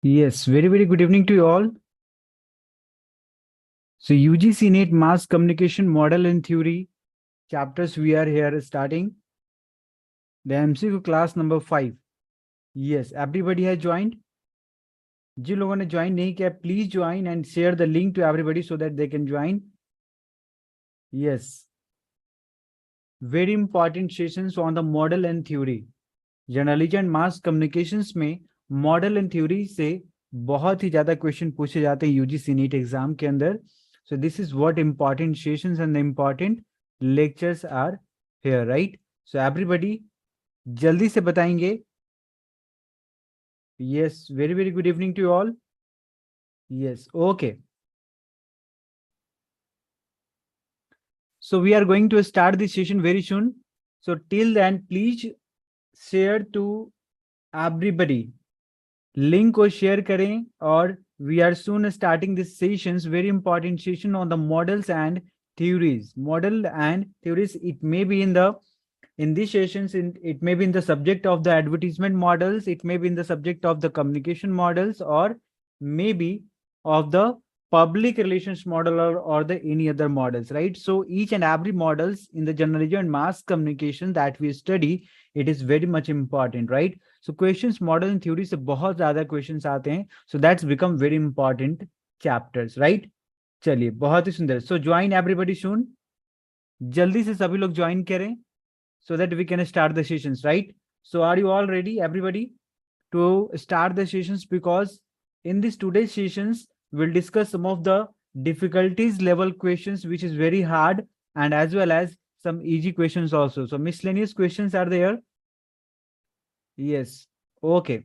Yes, very good evening to you all. So UGC-NET Mass Communication Model and Theory chapters we are here starting. The MCQ class number 5. Yes, everybody has joined. जिन लोगों ने join नहीं किया please join and share the link to everybody so that they can join. Yes, very important sessions on the model and theory. Journalism and mass communications में model and theory से बहुत ही ज्यादा question पूछे जाते हैं UGC NEET exam के अंदर. So this is what important sessions and the important lectures are here, right? So everybody जल्दी से बताएंगे. Yes, very good evening to you all. Yes, okay. So we are going to start this session very soon. So till then, please share to everybody. Link को share करें और we are soon starting this sessions, very important session on the models and theories. Model and theories, it may be in these sessions, it may be in the subject of the advertisement models, it may be in the subject of the communication models, or maybe of the public relations model or the any other models, right? So each and every models in the journalism and mass communication that we study, it is very much important, right? So questions model and theory से बहुत ज़्यादा questions आते हैं. So that's become very important chapters, right? चलिए बहुत ही सुंदर. So join everybody soon. जल्दी से सभी लोग join करें so that we can start the sessions, right? So are you all ready, everybody, to start the sessions? Because in this today's sessions, we'll discuss some of the difficulties level questions, which is very hard, and as well as some easy questions also. So miscellaneous questions are there. Yes, okay.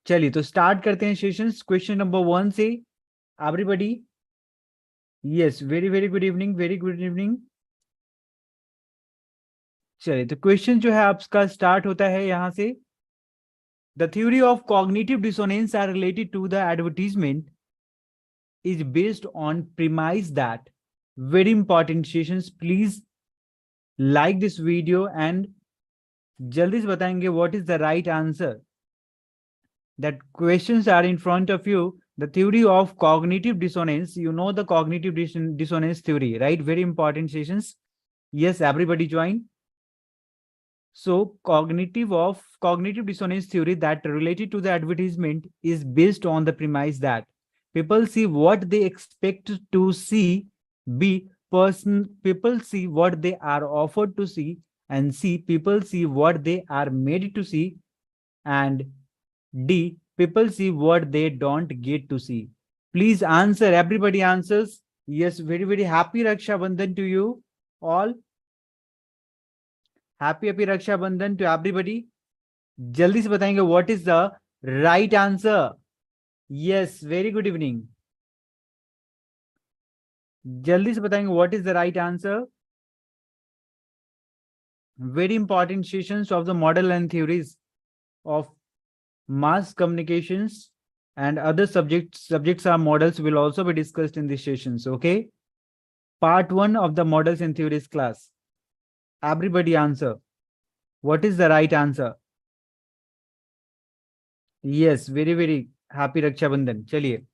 चलिए तो start करते हैं sessions. Question number 1 से everybody. Yes, very good evening, very good evening. चलिए तो question जो है आपका स्टार्ट होता है यहां से. The theory of cognitive dissonance are related to the advertisement is based on premise that. Very important sessions, please like this video and जल्दी से बताएंगे what is the right answer. That questions are in front of you. The theory of cognitive dissonance, you know the cognitive dissonance theory, right? Very important sessions. Yes, everybody join. So cognitive dissonance theory that related to the advertisement is based on the premise that people see what they expect to see, people see what they are offered to see, and C, people see what they are made to see, and D, people see what they don't get to see. Please answer. Everybody answers. Yes, very happy Raksha Bandhan to you all. Happy Raksha Bandhan to everybody. जल्दी से बताएंगे what is the right answer. Yes, very good evening. जल्दी से बताएंगे what is the right answer. Very important sessions of the model and theories of mass communications and other subjects are models will also be discussed in these sessions. Okay, part 1 of the models and theories class. Everybody answer. What is the right answer? Yes, very happy Raksha Bandhan. चलिए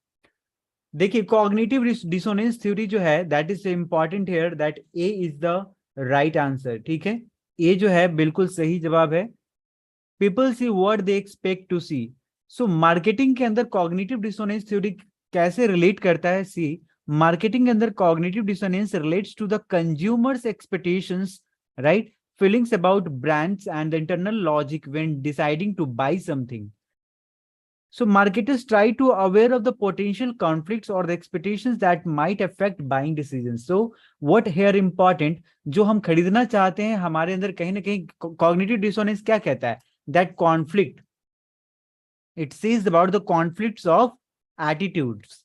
देखिए cognitive dissonance theory जो है that is important here that A is the right answer. ठीक है, A जो है बिल्कुल सही जवाब है. People see what they expect to see. So marketing के अंदर cognitive dissonance theory कैसे relate करता है? See, marketing के अंदर cognitive dissonance relates to the consumer's expectations, right? Feelings about brands and the internal logic when deciding to buy something. So marketers try to aware of the potential conflicts or the expectations that might affect buying decisions. So what here important, जो हम खरीदना चाहते हैं हमारे अंदर कहीं ना कहीं cognitive dissonance क्या कहता है? That conflict. It says about the conflicts of attitudes.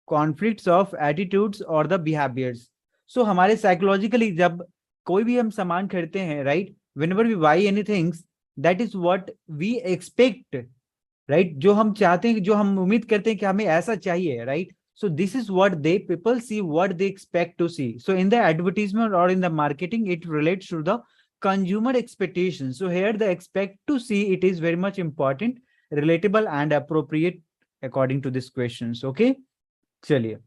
Conflicts of attitudes or the behaviors. So हमारे psychologically जब कोई भी हम सामान खरीदते हैं, right? Whenever we buy anything, that is what we expect. Right जो हम चाहते हैं, जो हम उम्मीद करते हैं कि हमें ऐसा चाहिए, right? So this is what people see what they expect to see. So in the advertisement or in the marketing, it relates to the consumer expectations. So here the expect to see, it is very much important. relatable and appropriate according to this questions. Okay, चलिए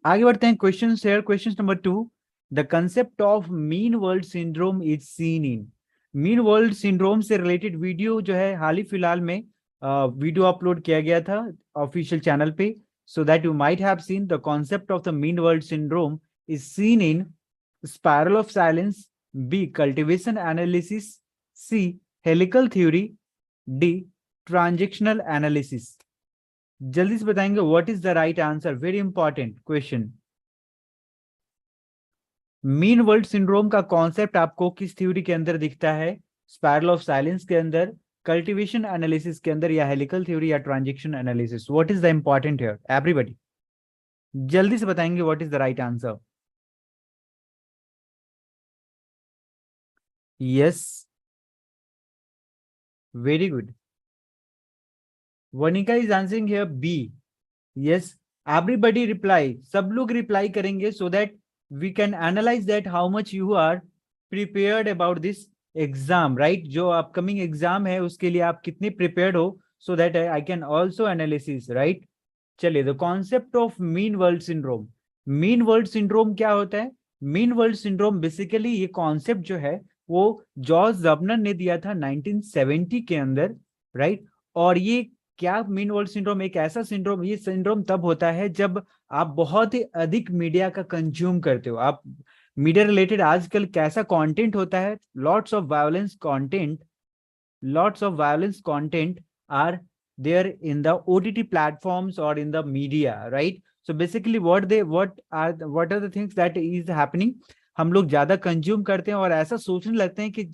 आगे बढ़ते हैं. Questions here. Questions number 2. The concept of mean world syndrome is seen in. Mean world syndrome से related video जो है हाल ही फिलहाल में video upload किया गया था ऑफिशियल चैनल पे. So that you might have seen the concept of the mean world syndrome is seen in spiral of silence, B cultivation analysis, C helical theory, D transactional analysis. जल्दी से बताएंगे what is the right answer. Very important question. Mean world syndrome का concept आपको किस theory के अंदर दिखता है? स्पायरल ऑफ साइलेंस के अंदर, कल्टीवेशन एनालिसिस के अंदर, या हेलिकल थ्योरी या transaction analysis. What is the important here everybody? जल्दी से बताएंगे what is the right answer. Yes, very good. Vanika is answering here B. Yes, everybody reply. सब लोग रिप्लाई करेंगे so that we can analyze that how much you are prepared about this exam, right? जो upcoming exam है उसके लिए आप कितने prepared हो, so that I can also analysis, right? चलिए, the concept of mean world syndrome. mean world syndrome क्या होता है? mean world syndrome basically ये concept जो है वो जॉर्ज जबनर ने दिया था 1970 के अंदर, right? और ये क्या मीन वर्ल्ड सिंड्रोम एक ऐसा सिंड्रोम, ये सिंड्रोम तब होता है जब आप बहुत ही अधिक मीडिया का कंज्यूम करते हो. आप मीडिया रिलेटेड आजकल कैसा कंटेंट होता है? Lots of violence content are there in the OTT platforms और in the media, right? So basically what are the things that is happening. हम लोग ज्यादा कंज्यूम करते हैं और ऐसा सोचने लगते हैं कि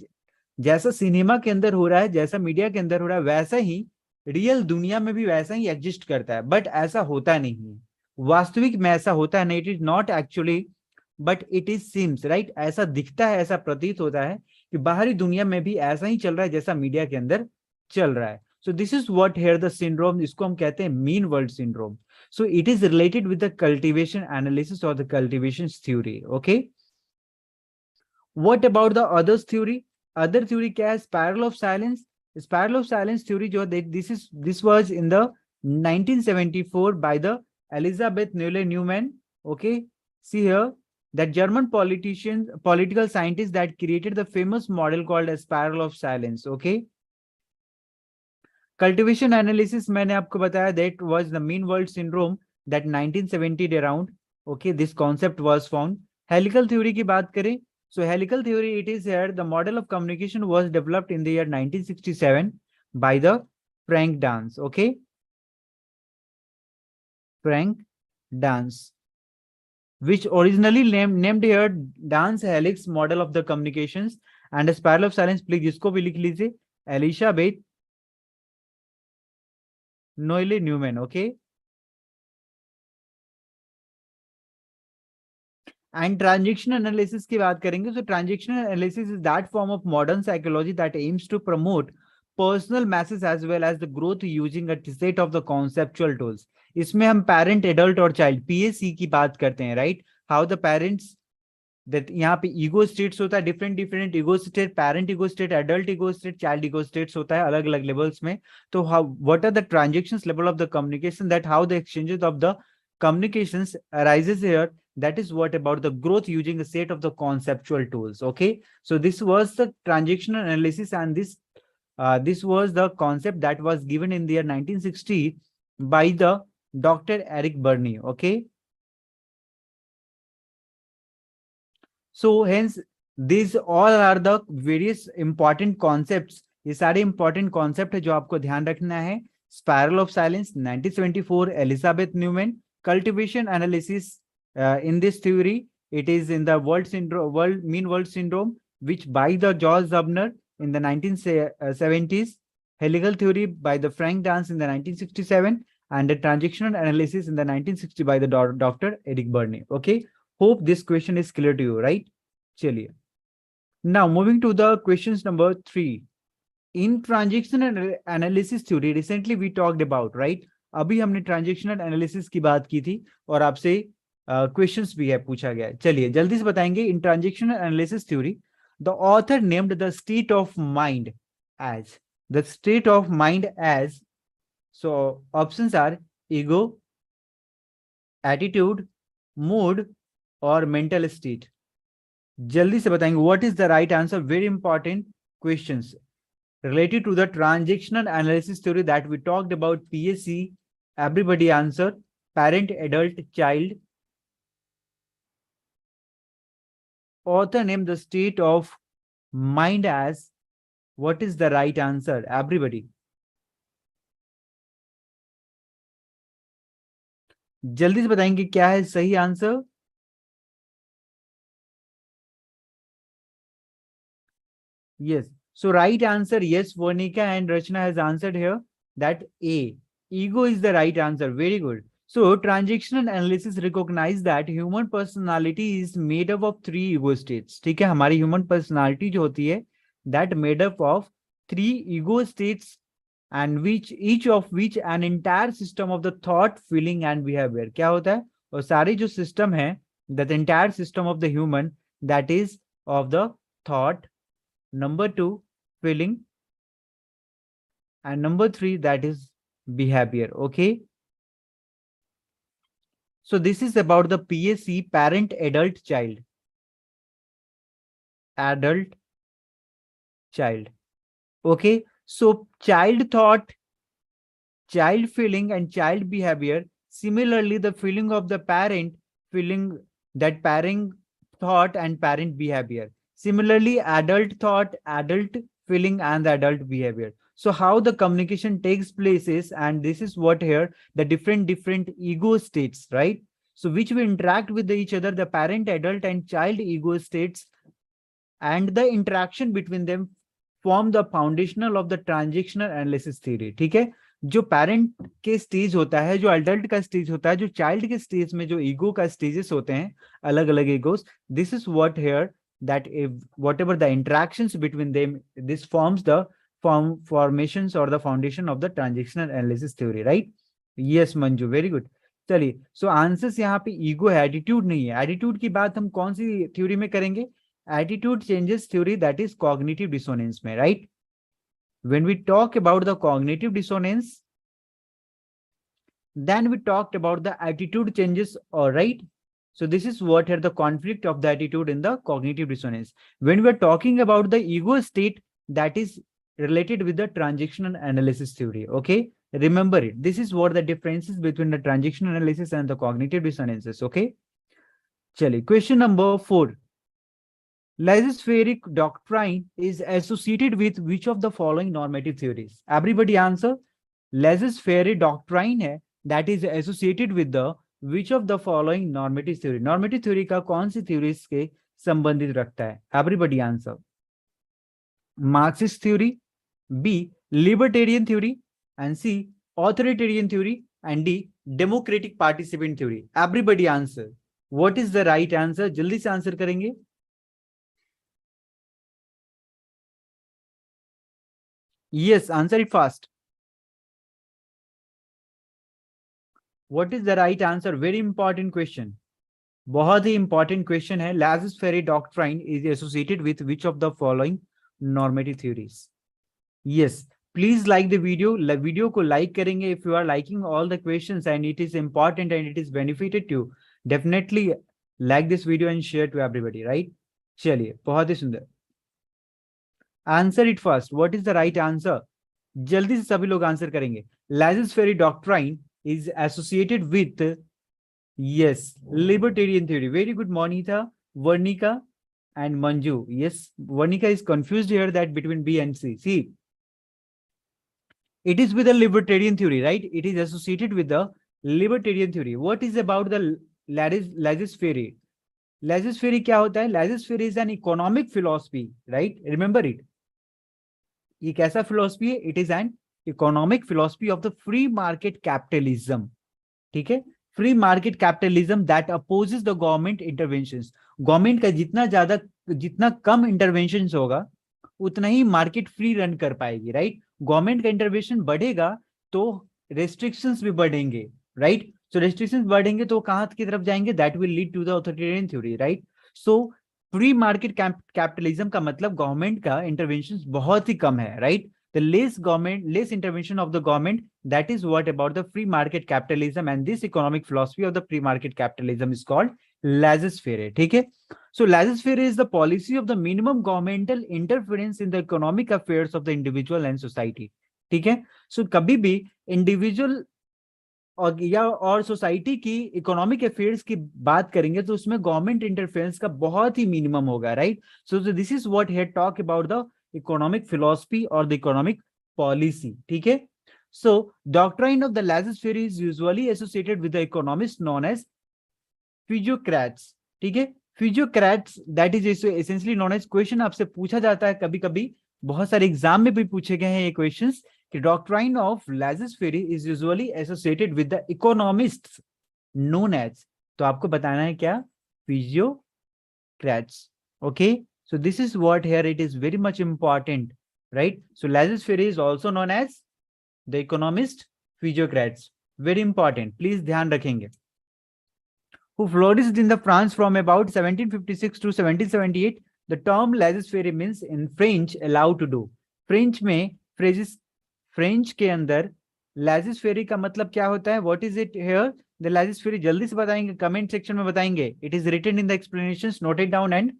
जैसा सिनेमा के अंदर हो रहा है, जैसा मीडिया के अंदर हो रहा है, वैसा ही रियल दुनिया में भी वैसा ही एग्जिस्ट करता है. बट ऐसा होता नहीं है, वास्तविक में ऐसा होता है नहीं. It is not actually but it is seems, right? ऐसा दिखता है, ऐसा प्रतीत होता है कि बाहरी दुनिया में भी ऐसा ही चल रहा है जैसा मीडिया के अंदर चल रहा है. So this is what here the syndrome, इसको हम कहते हैं mean world syndrome. So it is related with the cultivation analysis और the cultivation theory. Okay, what about the others theory? Other theory क्या है? Spiral of silence. Spiral of silence theory जो this was in the 1974 by the Elizabeth Neumann. Okay, see here that German political scientist that created the famous model called a spiral of silence. Okay, cultivation analysis मैंने आपको बताया that was the mean world syndrome that 1970 around. Okay, this concept was found. Helical theory की बात करें, so helical theory, it is here the model of communication was developed in the year 1967 by the Frank Dance. Okay, Frank Dance, which originally named here Dance helix model of the communications and a spiral of silence. Please इसको भी लिख लीजिए, Elizabeth Neumann. Okay, and transaction analysis की बात करेंगे. So transaction analysis is that form of modern psychology that aims to promote personal masses as well as the growth using a set of the conceptual tools. इसमें हम parent, adult और child PAC की बात करते हैं, right? How the parents that यहाँ पे ego states होता है, different ego state, parent ego state, adult ego state, child ego states होता है अलग अलग levels में. तो what are the transactions level of the communication, that how the exchanges of the communications arises here. That is what about the growth using a set of the conceptual tools. Okay, so this was the transactional analysis, and this was the concept that was given in the year 1960 by the Dr. Eric Berne. Okay, so hence these all are the various important concepts. ये सारे important concept है जो आपको ध्यान रखना है. Spiral of silence 1974 Elizabeth Neumann. Cultivation analysis in this theory, it is in the mean world syndrome, which by the George Zubner in the 1970s, helical theory by the Frank Dance in the 1967, and the transactional analysis in the 1960 by the Dr. Eric Berne. Okay, hope this question is clear to you, right? Chaliye. Now moving to the questions number 3. In transactional analysis theory, recently we talked about, right? अभी हमने transactional analysis की बात की थी और आपसे questions भी है पूछा गया. चलिए जल्दी से बताएंगे. In transactional analysis theory the author named the state of mind as the state of mind as, so options are ego, attitude, mood और mental state. जल्दी से बताएंगे what is the right answer. Very important questions related to the transactional analysis theory that we talked about. PSC, everybody answer. Parent, adult, child. Author name the state of mind as. What is the right answer? Everybody. जल्दी से बताएंगे क्या है सही answer. Yes. So right answer, yes, Varnika and Rachna has answered here that A. Ego is the right answer. Very good. So transactional analysis recognize that human personality is made up of 3 ego states. ठीक है, हमारी human personality जो होती है that made up of 3 ego states and each of which an entire system of the thought, feeling and behavior. क्या होता है? और सारे जो system है, that entire system of the human that is of the thought, number 2 feeling, and number 3 that is behavior. Okay, so this is about the PSC, parent, adult, child. Adult, child. Okay, so child thought, child feeling and child behavior. Similarly, the feeling of the parent, feeling that parent thought and parent behavior. Similarly, adult thought, adult feeling and the adult behavior. So how the communication takes place is, and this is what here, the different ego states, right? So which we interact with each other, the parent, adult and child ego states, and the interaction between them form the foundational of the transactional analysis theory. ठीक है, जो parent के stage होता है, जो adult का stage होता है, जो चाइल्ड के स्टेज में जो ईगो का स्टेजेस होते हैं, अलग अलग egos, this is what here that if whatever the interactions between them, this forms the formations or the foundation of the transactional analysis theory, right? Yes Manju, very good. चलिए, so answers यहाँ पे ego है, attitude नहीं है. Attitude की बात हम कौन सी थ्योरी में करेंगे? Attitude changes theory, that is cognitive dissonance में, right? When we talk about the cognitive dissonance, then we talked about the attitude changes, all right? So this is what here the conflict of the attitude in the cognitive dissonance. When we are talking about the ego state, that is related with the transactional analysis theory. Okay, remember it. This is what the differences between the transactional analysis and the cognitive dissonances. Okay, chali, question number 4. Lepsius-Freire's doctrine is associated with which of the following normative theories? Everybody answer. Lepsius-Freire's doctrine है that is associated with the which of the following normative theory? Normative theory का कौन सी theories के संबंधित रखता है? Everybody answer. Marxist theory, B. Libertarian theory, and C. Authoritarian theory, and D. Democratic participant theory. Everybody answer. What is the right answer? जल्दी से answer करेंगे. Yes, answer it fast. What is the right answer? Very important question. बहुत ही important question है. Lepsius-Freire's doctrine is associated with which of the following normative theories? Yes, please like the video. Video को like करेंगे. If you are liking all the questions and it is important and it is benefited to you, definitely like this video and share to everybody, right? चलिए, बहुत ही सुंदर. Answer it first. What is the right answer? जल्दी से सभी लोग answer करेंगे. Lepsius-Freire's doctrine is associated with, yes, libertarian theory. Very good, Monita, Varnika and Manju. Yes, Varnika is confused here that between B and C. See, it is with the libertarian theory, right? It is associated with the libertarian theory. What is about the Lepsius-Freire? Lepsius-Freire क्या होता है? Lepsius-Freire is an economic philosophy, right? Remember it. ये कैसा philosophy है? It is an economic philosophy of the free market capitalism. ठीक है? Free market capitalism that opposes the government interventions. Government का जितना कम interventions होगा, उतना ही market free run कर पाएगी, right? Government का intervention बढ़ेगा तो restrictions भी बढ़ेंगे, right? So restrictions बढ़ेंगे तो कहाँ की तरफ जाएंगे? That will lead to the authoritarian theory, right? So free market capitalism का मतलब गवर्नमेंट का इंटरवेंशन बहुत ही कम है, right? the less intervention of the government. That is what about the free market capitalism, and this economic philosophy of the free market capitalism is called laissez-faire. ठीक है? So laissez-faire is the policy of the minimum governmental interference in the economic affairs of the individual and society. ठीक है? So कभी भी individual और society की economic affairs की बात करेंगे तो उसमें गवर्नमेंट इंटरफेरेंस का बहुत ही मिनिमम होगा, right? So this is what here talk about the economic philosophy और द इकोनॉमिक पॉलिसी. ठीक है? So doctrine of the laissez-faire is usually associated with the economist known as physiocrats. ठीक है? Physiocrats that is essentially known as, question आपसे पूछा जाता है कभी कभी, बहुत सारे एग्जाम में भी पूछे गए हैं ये क्वेश्चंस, कि doctrine of laissez-faire is usually associated with the economists known as, तो आपको बताना है क्या? Physiocrats. Okay, so this is what here it is very much important, right? So laissez-faire is also known as the economist physiocrats. Very important, please ध्यान रखेंगे. Who flourished in the France from about 1756 to 1778. The term laissez-faire means in French allow to do. French में phrases, French के अंदर laissez-faire का मतलब क्या होता है? What is it here? The laissez-faire जल्दी से बताएंगे, comment section में बताएंगे. It is written in the explanations, note it down and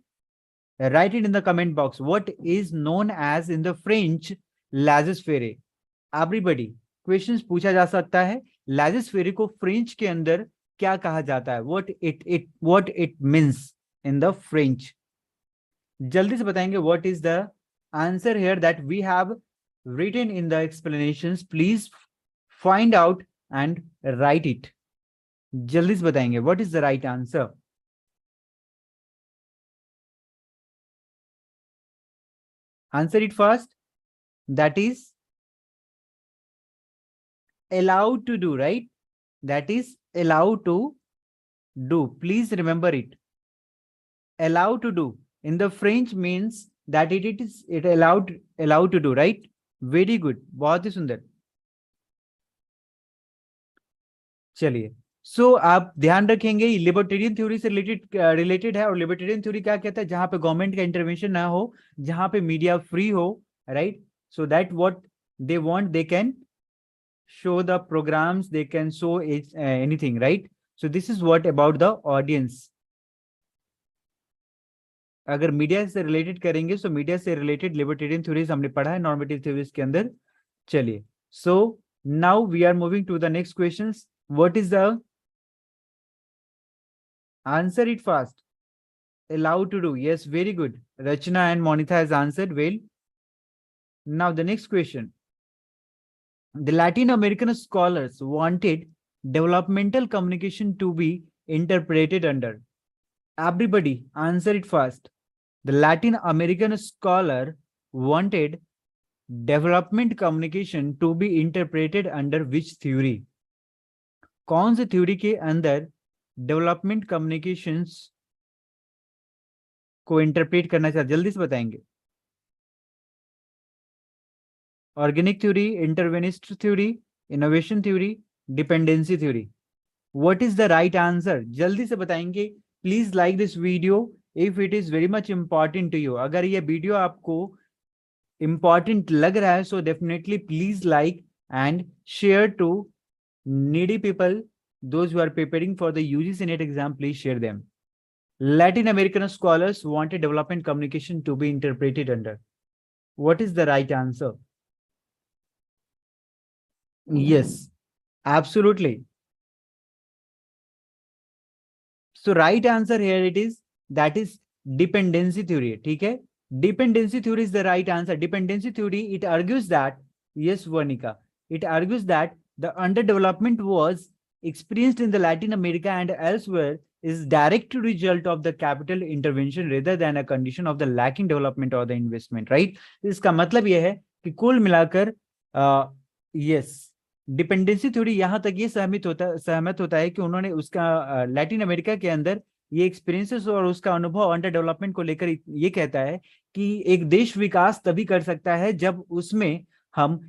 write it in the comment box. What is known as in the French laissez-faire? Everybody, questions पूछा जा सकता है. laissez-faire को French के अंदर क्या कहा जाता है? what it means in the French. जल्दी से बताएंगे. what is the answer here that we have written in the explanations? Please find out and write it. जल्दी से बताएंगे what is the right answer. Answer it first. That is allowed to do, right? That is allowed to do. Please remember it. Allowed to do in the French means that it is allowed to do, right? Very good, बहुत ही सुंदर. चलिए, सो आप ध्यान रखेंगे libertarian theory से related है. और लिबर्टेरियन थ्योरी क्या कहता है? जहां पे गवर्नमेंट का इंटरवेंशन ना हो, जहां पे मीडिया फ्री हो, right? So that what they want, they can show the programs, they can show anything, right? So this is what about the audience. अगर मीडिया से रिलेटेड करेंगे, सो मीडिया से रिलेटेड लिबर्टेरियन थ्योरीज हमने पढ़ा है normative theories के अंदर. चलिए, so now we are moving to the next questions. What is the answer it fast. allowed to do. Yes, very good. Rachna and Monitha has answered well. Now the next question. The Latin American scholars wanted developmental communication to be interpreted under. Everybody answer it fast. The Latin American scholar wanted development communication to be interpreted under which theory? कौन से theory के अंदर development communications को interpret करना चाहिए? जल्दी से बताएंगे. Organic theory, interventionist theory, innovation theory, dependency theory. What is the right answer? जल्दी से बताएंगे. Please like this video if it is very much important to you. अगर ये वीडियो आपको इंपॉर्टेंट लग रहा है, so definitely please like and share to needy people, those who are preparing for the UGC-NET exam. Please share them. Latin American scholars wanted development communication to be interpreted under. What is the right answer? Yes, absolutely. So right answer here it is, that is dependency theory. ठीक है? Dependency theory is the right answer. Dependency theory, it argues that, yes Varnika, it argues that the underdevelopment was experienced in the Latin America and elsewhere is direct result of the capital intervention rather than a condition of the lacking development or the investment, right? इसका मतलब यह है कि कुल मिलाकर yes, dependency theory यहाँ तक ये सहमत होता है कि उन्होंने उसका लैटिन अमेरिका के अंदर ये एक्सपीरियंसेस और उसका अनुभव अंडर डेवलपमेंट को लेकर ये कहता है कि एक देश विकास तभी कर सकता है जब उसमें हम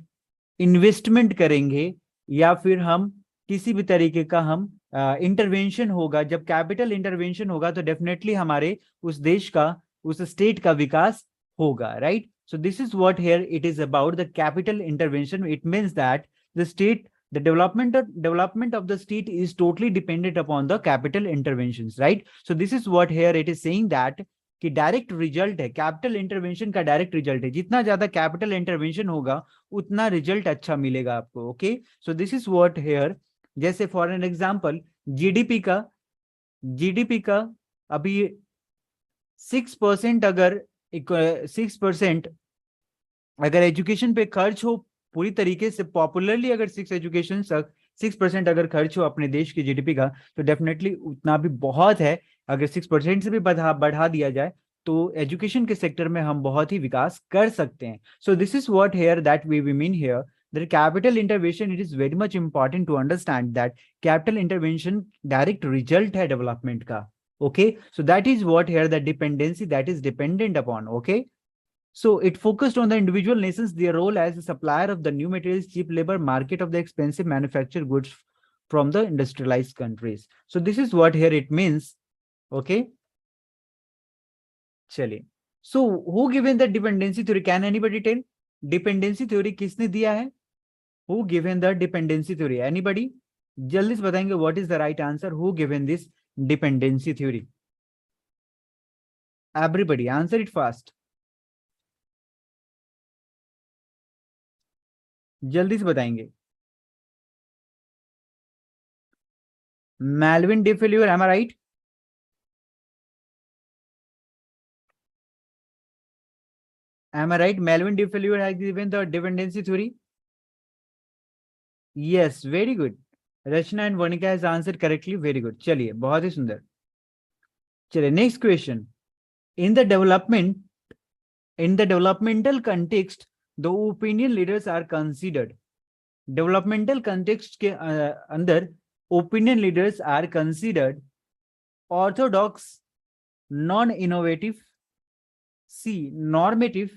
इन्वेस्टमेंट करेंगे या फिर हम किसी भी तरीके का हम इंटरवेंशन होगा. जब कैपिटल इंटरवेंशन होगा तो डेफिनेटली हमारे उस देश का, उस स्टेट का विकास होगा, right? So this is what here it is about the capital intervention. It means that the state, the development of the state is totally dependent upon the capital interventions, right? So this is what here it is saying that कि direct result है, capital intervention का direct result है, जितना ज्यादा capital intervention होगा उतना result अच्छा मिलेगा आपको। Okay, so this is what here, जैसे फॉर एन एग्जांपल जीडीपी का अभी 6% अगर 6% अगर एजुकेशन पे खर्च हो पूरी तरीके से पॉपुलरली, अगर 6% अगर खर्च हो अपने देश की जीडीपी का, तो डेफिनेटली उतना भी बहुत है। अगर 6% से भी बढ़ा दिया जाए तो एजुकेशन के सेक्टर में हम बहुत ही विकास कर सकते हैं। So this is what here that we mean here that capital intervention, it is very much important to understand that capital intervention direct result है डेवलपमेंट का। Okay, so that is what here the dependency that is dependent upon. Okay, so it focused on the individual nations, their role as a supplier of the new materials, cheap labor, market of the expensive manufactured goods from the industrialized countries. So this is what here it means. Okay, chaliye, so who given the dependency theory? Can anybody tell dependency theory किसने दिया है? Who given the dependency theory? Anybody? जल्दी से बताएंगे what is the right answer. Who given this dependency theory? Everybody answer it fast. जल्दी से बताएंगे। Melvin DeFleur, am I right? Am I right? Melvin Diffeluer has given the dependency theory. Yes, very good. Rachna and Vanika has answered correctly. Very good. चलिए, बहुत ही सुंदर। चलिए, next question. In the developmental context, the opinion leaders are considered. Developmental context के अंदर opinion leaders are considered orthodox, non-innovative, C normative,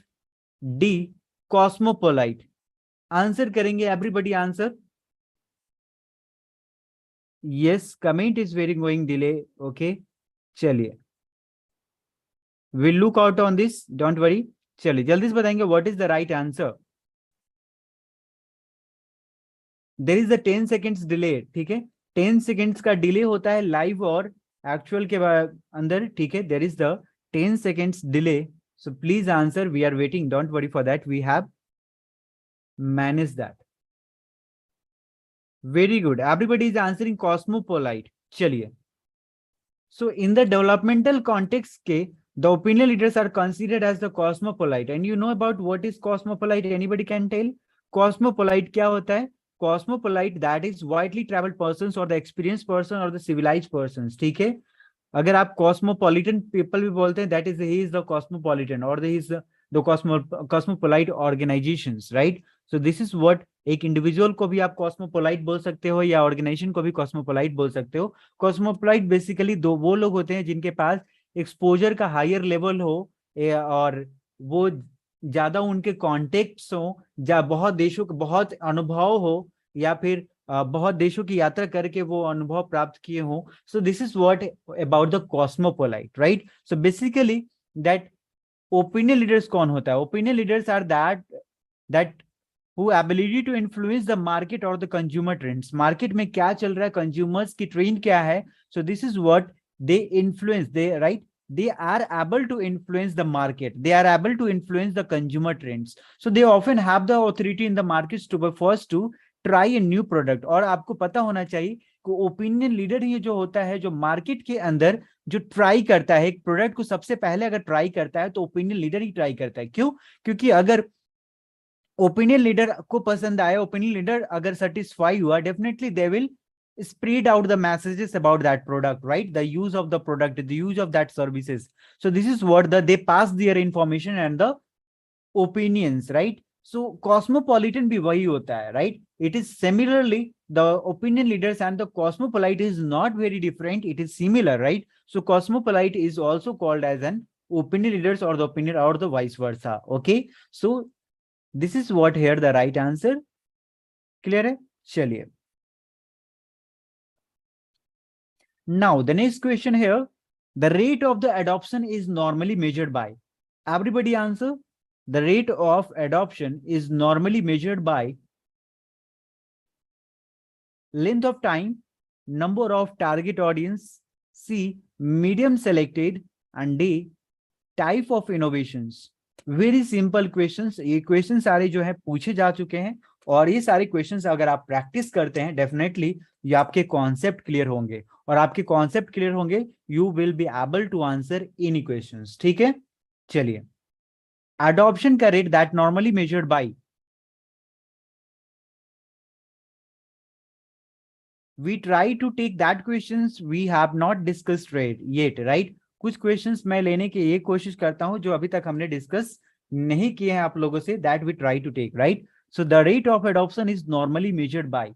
D cosmopolite. Answer करेंगे everybody answer. Yes, comment is very going delay. Okay, चलिए, we'll look out on this, don't worry. चलिए जल्दी से बताएंगे what is the right answer. There is a 10 seconds delay. ठीक है, 10 seconds का delay होता है लाइव और एक्चुअल के अंदर। ठीक है, there is the 10 seconds delay. So please answer, we are waiting, don't worry for that, we have managed that. Very good, everybody is answering cosmopolite. चलिए, so in the developmental context के the opinion leaders are considered as the cosmopolite, and you know about what is cosmopolite? Anybody can tell? Cosmopolite क्या होता है? Cosmopolite, that is widely traveled persons or the experienced person or the civilized persons. ठीक है, अगर आप cosmopolitan people भी बोलते हैं, that is he is the cosmopolitan or he is the cosmopolite organizations, right? So this is what, एक individual को भी आप कॉस्मोपोलाइट बोल सकते हो या ऑर्गेनाइजेशन को भी कॉस्मोपोलाइट बोल सकते हो। कॉस्मोपोलाइट बेसिकली दो वो लोग होते हैं जिनके पास एक्सपोजर का हायर लेवल हो और वो ज्यादा उनके कॉन्टेक्ट्स हो, या बहुत देशों का बहुत अनुभव हो, या फिर बहुत देशों की यात्रा करके वो अनुभव प्राप्त किए हो। So this is what about the cosmopolite, right? So basically that opinion leaders कौन होता है? Opinion leaders are that who ability to influence the market or the consumer trends. Market में क्या चल रहा है, कंज्यूमर्स की ट्रेंड क्या है, so this is what they influence, they are able to influence the market, they are able to influence the consumer trends, so they often have the authority in the markets to be first to try a new product. और आपको पता होना चाहिए कि opinion leader ही जो होता है जो मार्केट के अंदर जो ट्राई करता है एक प्रोडक्ट को, सबसे पहले अगर ट्राई करता है तो ओपिनियन लीडर ही ट्राई करता है। क्यों? क्योंकि अगर ओपिनियन लीडर को पसंद आया, ओपिनियन लीडर अगर सेटिस्फाई हुआ, definitely they will spread out the messages about that product, right? The use of the product, the use of that services. So this is what they pass their information and the opinions, right? So cosmopolitan भी वही होता है, right? It is similarly the opinion leaders and the cosmopolite is not very different, it is similar, right? So cosmopolite is also called as an opinion leaders or the opinion or the vice versa. Okay, so this is what here the right answer. Clear है? चलिए, now the next question here, the rate of the adoption is normally measured by, everybody answer, the rate of adoption is normally measured by length of time, number of target audience, C, medium selected, and D, type of innovations. Very simple questions, ये question सारे जो है पूछे जा चुके हैं और ये सारे क्वेश्चंस अगर आप प्रैक्टिस करते हैं डेफिनेटली ये आपके कॉन्सेप्ट क्लियर होंगे और आपके कॉन्सेप्ट क्लियर होंगे you will be able to answer any questions. ठीक है, चलिए adoption का rate that normally measured by, we try to take that questions we have not discussed yet, right? कुछ क्वेश्चंस मैं लेने की ये कोशिश करता हूं जो अभी तक हमने डिस्कस नहीं किए हैं आप लोगों से, that we try to take, right? So the rate of adoption is normally measured by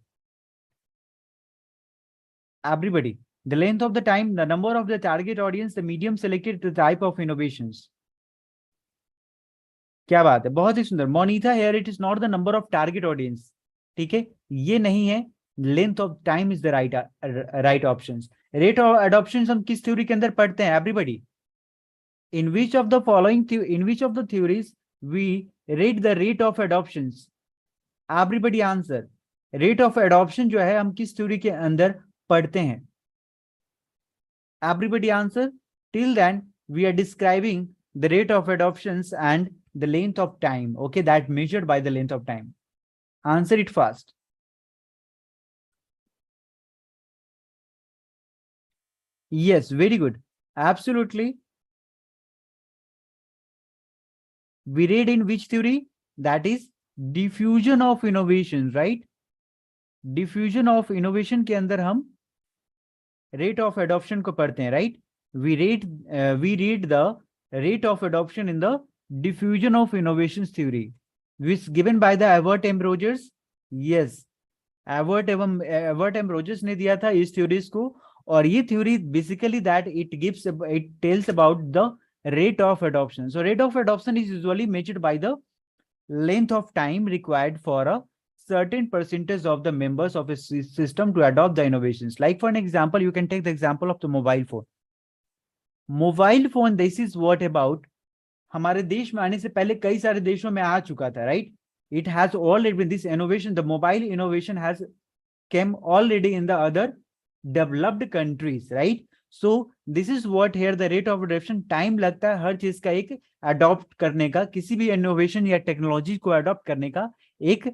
everybody, the length of the time, the number of the target audience, the medium selected, the type of innovations. क्या बात है, बहुत ही सुंदर। Monita here it is not the number of target audience, ठीक है, ये नहीं है, length of time is the right options. Rate of adoption हम किस थ्योरी के अंदर पढ़ते हैं everybody? In which of the following, in which of the theories we rate the rate of adoptions? Everybody answer. Rate of adoption जो है हम किस थ्योरी के अंदर पढ़ते हैं? Everybody answer. Till then we are describing the rate of adoptions and the length of time, okay, that measured by the length of time. Answer it fast. Yes, very good, absolutely. We read in which theory? That is diffusion of innovations, right? Diffusion of innovation के अंदर हम rate of adoption को पढ़ते हैं, right? We read the rate of adoption in the diffusion of innovations theory, which given by the 𝗪𝗵𝘆 yes, 𝗪𝗵𝘆 ने दिया था इस theories को, और ये theory basically that it tells about the rate of adoption. So rate of adoption is usually measured by the length of time required for a certain percentage of the members of a system to adopt the innovations. Like for an example, you can take the example of the mobile phone. Mobile phone, this is what about, हमारे देश में आने से पहले कई सारे देशों में आ चुका था, right? It has already been this innovation, the mobile innovation has came already in the other developed countries, right? So this is what here the rate of adoption. Time लगता है हर चीज का एक अडॉप्ट करने का, किसी भी इनोवेशन या टेक्नोलॉजी को अडॉप्ट करने का एक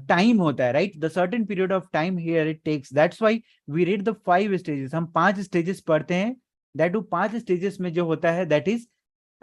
टाइम होता है, right? The certain period of time here it takes, that's why we read the 5 stages. हम 5 स्टेजेस पढ़ते हैं, दैट 5 स्टेजेस में जो होता है that is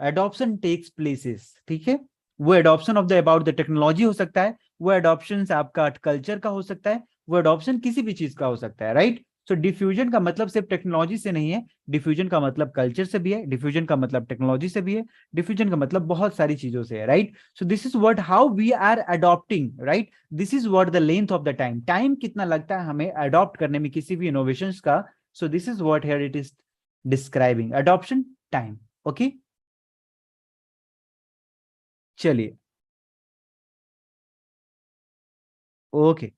adoption takes places, ठीक है? वो adoption of the about the technology हो सकता है, वो एडॉप्शन आपका कल्चर का हो सकता है, वो एडॉप्शन किसी भी चीज का हो सकता है, राइट? सो डिफ्यूजन का मतलब सिर्फ टेक्नोलॉजी से नहीं है, डिफ्यूजन का मतलब कल्चर से भी है, डिफ्यूजन का मतलब टेक्नोलॉजी से भी है, डिफ्यूजन का मतलब बहुत सारी चीजों से है, right? So this is what how we are adopting, right? This is what the length of the time, time कितना लगता है हमें अडॉप्ट करने में किसी भी इनोवेशंस का। सो this is what here it is describing adoption time, okay? चलिए, okay.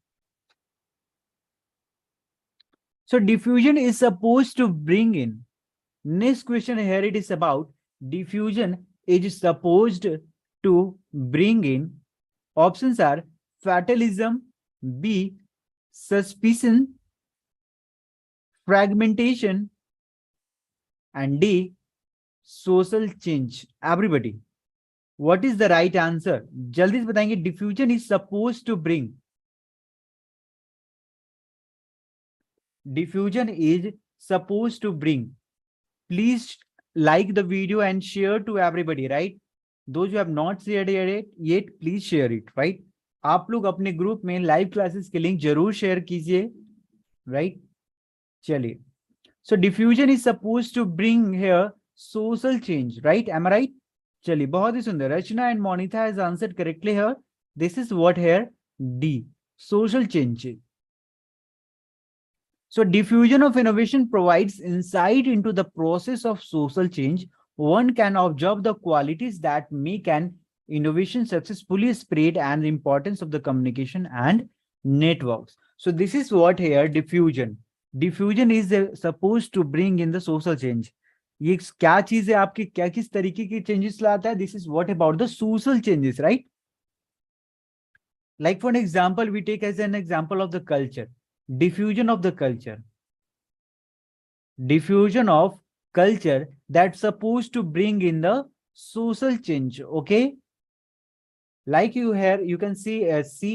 So diffusion is supposed to bring in, next question here it is about diffusion is supposed to bring in, options are fatalism, B, suspicion, fragmentation, and D, social change. Everybody, what is the right answer? जल्दी से बताएंगे। diffusion is supposed to bring, diffusion is supposed to bring, please like the video and share to everybody, right? Those who have not shared yet please share it, right? आप लोग अपने group में live classes के link जरूर share कीजिए, right? चलिए, so diffusion is supposed to bring here social change, right? Am I right? चलिए, बहुत ही सुंदर। रचना and Monica has answered correctly here. This is what here D, social change. So diffusion of innovation provides insight into the process of social change. One can observe the qualities that make an innovation successfully spread and the importance of the communication and networks. So this is what here diffusion. Diffusion is supposed to bring in the social change. ये क्या चीज है आपकी, क्या किस तरीके की changes लाता है? This is what about the social changes, right? Like for an example, we take as an example of the culture, diffusion of the culture. Diffusion of culture that's supposed to bring in the social change, okay? Like you can see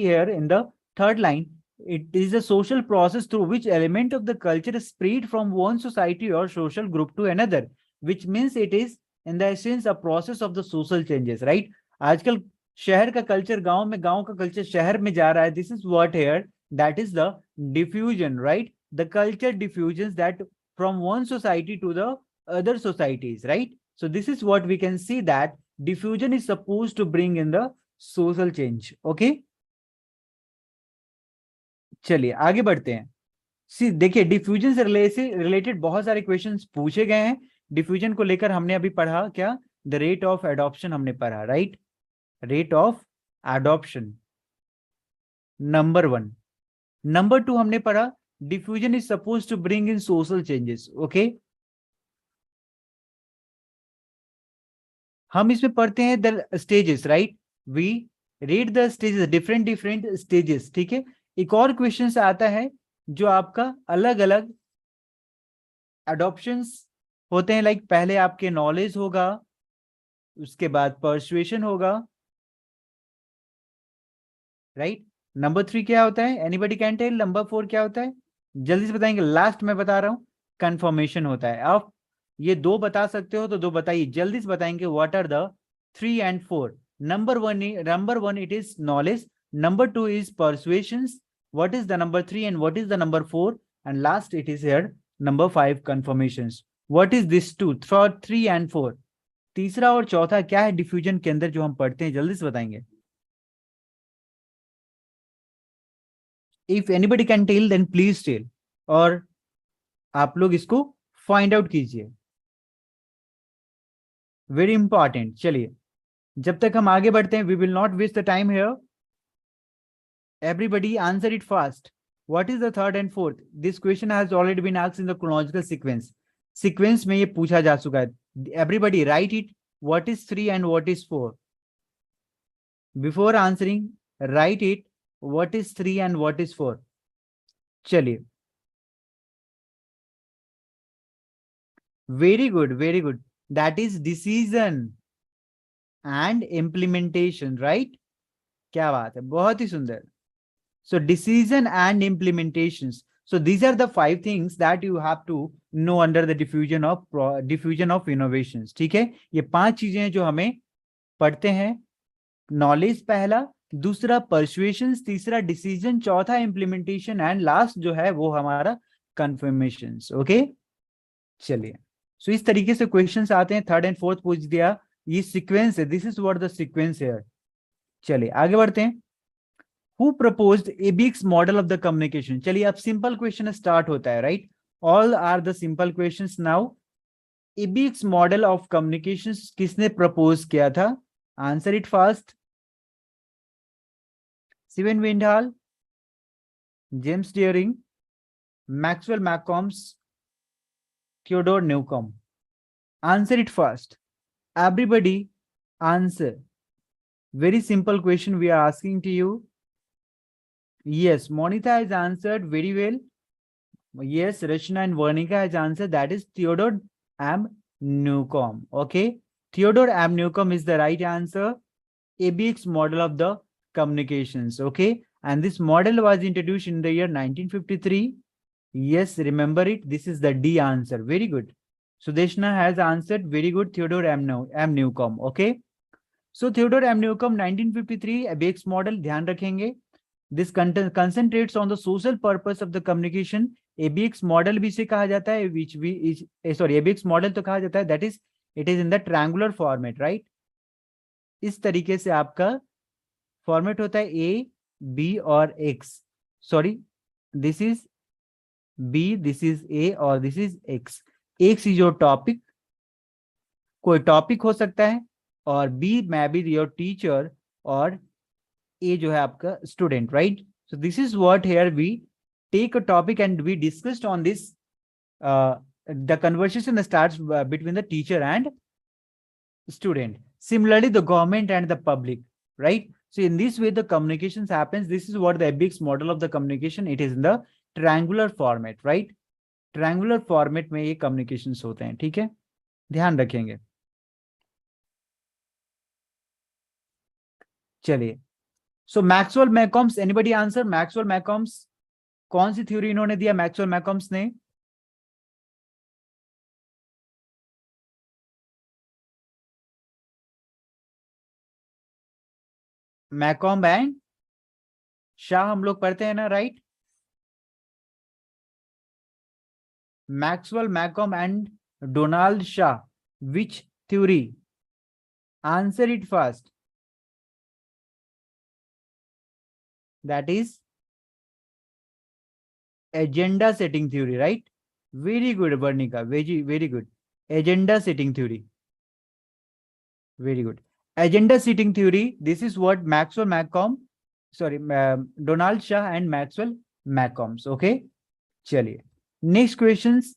here in the third line, it is a social process through which element of the culture is spread from one society or social group to another, which means it is in the essence a process of the social changes, right? आजकल शहर का culture गांव में, गांव का culture शहर में जा रहा है. This is what here, that is the diffusion, right? The culture diffusion that from one society to the other societies, right? So this is what we can see, that diffusion is supposed to bring in the social change, okay? चलिए आगे बढ़ते हैं. सी देखिए, diffusion से related बहुत सारे questions पूछे गए हैं. डिफ्यूजन को लेकर हमने अभी पढ़ा क्या? द रेट ऑफ एडॉप्शन हमने पढ़ा, right? Rate of adoption number 1. Number 2 हमने पढ़ा diffusion is supposed to bring in social changes, okay? हम इसमें पढ़ते हैं the stages, right? We read the stages, different stages, ठीक है? एक और क्वेश्चन से आता है जो आपका अलग अलग adoptions होते हैं. लाइक पहले आपके नॉलेज होगा, उसके बाद persuasion होगा, राइट? नंबर 3 क्या होता है? Anybody can tell? नंबर 4 क्या होता है? जल्दी से बताएंगे. लास्ट में बता रहा हूं, कंफर्मेशन होता है. आप ये 2 बता सकते हो तो 2 बताइए, जल्दी से बताएंगे. What are the 3 and 4? Number 1 it is knowledge, number 2 is persuasions, what is the number 3 and what is the number 4, and last it is here number 5 confirmations. What is this 2, 3 and 4? तीसरा और चौथा क्या है diffusion के अंदर जो हम पढ़ते हैं? जल्दी से बताएंगे. If anybody can tell then please tell, और आप लोग इसको फाइंड आउट कीजिए. Very important. चलिए जब तक हम आगे बढ़ते हैं, we will not waste the time here. Everybody answer it fast. What is the third and fourth? This question has already been asked in the chronological sequence. Sequence में ये पूछा जा चुका है. Everybody write it. What is 3 and what is 4? Before answering right it. What is 3 and what is 4? चलिए, very good, very good. That is decision and implementation, right? क्या बात है, बहुत ही सुंदर. So decision and implementations. So these are the 5 things that you have to know under the diffusion of innovations. ठीक है, ये 5 चीजें हैं जो हमें पढ़ते हैं. नॉलेज पहला, दूसरा परसुएशंस, तीसरा डिसीजन, चौथा इम्प्लीमेंटेशन, एंड लास्ट जो है वो हमारा कंफर्मेशंस. ओके, चलिए. सो इस तरीके से क्वेश्चंस आते हैं. थर्ड एंड फोर्थ पूछ दिया, ये सीक्वेंस है. This is what the sequence है. चलिए आगे बढ़ते हैं. Who proposed ABX model of the communication? चलिए अब सिंपल क्वेश्चन स्टार्ट होता है, right? All are the simple questions now. ABX model of communications किसने प्रपोज किया था? Answer it fast. Steven Windahl, James Dearing, Maxwell McCombs, Theodore Newcomb. Answer it fast. Everybody answer. Very simple question we are asking to you. Yes, Monita has answered very well. Yes, Rachna and Vernika has answered. That is Theodore M. Newcomb. Okay, Theodore M. Newcomb is the right answer. ABX model of the communications. Okay, and this model was introduced in the year 1953. Yes, remember it. This is the D answer. Very good. Sudeshna has answered. Very good. Theodore M. Newcomb. Okay. So Theodore M. Newcomb 1953 ABX model ध्यान रखेंगे. This concentrates on the social purpose of the communication. ABX model भी इसे कहा जाता है, which we is ABX model तो कहा जाता है. That is, it is in the triangular format, right? इस तरीके से आपका फॉर्मेट होता है A, B और X. Sorry, this is B, this is A और this is X. X is your topic, कोई टॉपिक हो सकता है, और B may be your teacher, और A जो है आपका student, right? So this is what here we take a topic and we discussed on this the conversation starts between the teacher and student. Similarly, the government and the public, right? So in this way, the communications happens. This is what the ABX model of the communication. It is in the triangular format, right? Triangular format में ये communications होते हैं, ठीक है? ध्यान रखेंगे. चलिए. So Maxwell-Malcolms, anybody answer? Maxwell-Malcolms, कौन सी थ्योरी इन्होंने दिया Maxwell-Malcolms ने? मैकॉम्ब एंड शाह हम लोग पढ़ते हैं ना, right? Maxwell, McCombs and Donald Shaw, which theory? Answer it fast. That is agenda setting theory, right? Very good Varnika, very good. Agenda setting theory, very good. Agenda setting theory, this is what Maxwell-Malcolm, sorry, Donald Shah and Maxwell-Malcolms. Okay, chaliye. Next questions.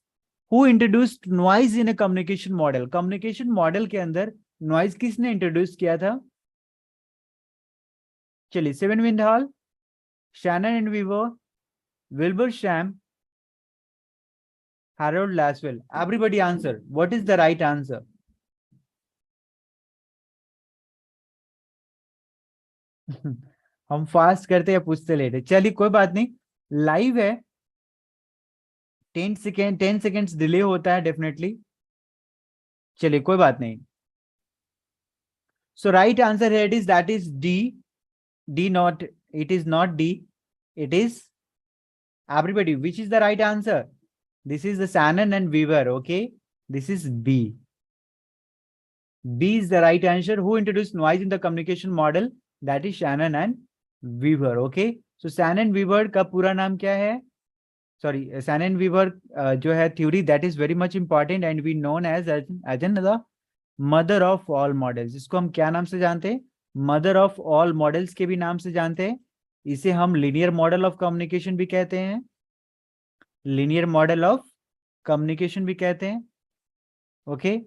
Who introduced noise in a communication model? Communication model के अंदर noise किसने introduce किया था? चलिए, Seven Wind Hall, Shannon and Weaver, Wilbur Schramm, Harold Laswell. Everybody answer. What is the right answer? हम fast करते हैं, पूछते लेते. चलिए कोई बात नहीं, लाइव है. 10 सेकेंड्स डिले होता है डेफिनेटली. चलिए कोई बात नहीं. सो राइट आंसर है, it is, that is D not, it is not D, it is everybody, which is the right answer? This is the Shannon and Weaver. Okay, this is B. B is the right answer. Who introduced noise in the communication model? That is Shannon and Weaver. Okay, so Shannon Weaver का पूरा नाम क्या है? Sorry, Shannon Weaver जो है theory, that is very much important and we known as the mother of all models. इसको हम क्या नाम से जानते हैं? Mother of all models के भी नाम से जानते हैं. इसे हम linear model of communication भी कहते हैं. linear model of communication भी कहते हैं. Okay,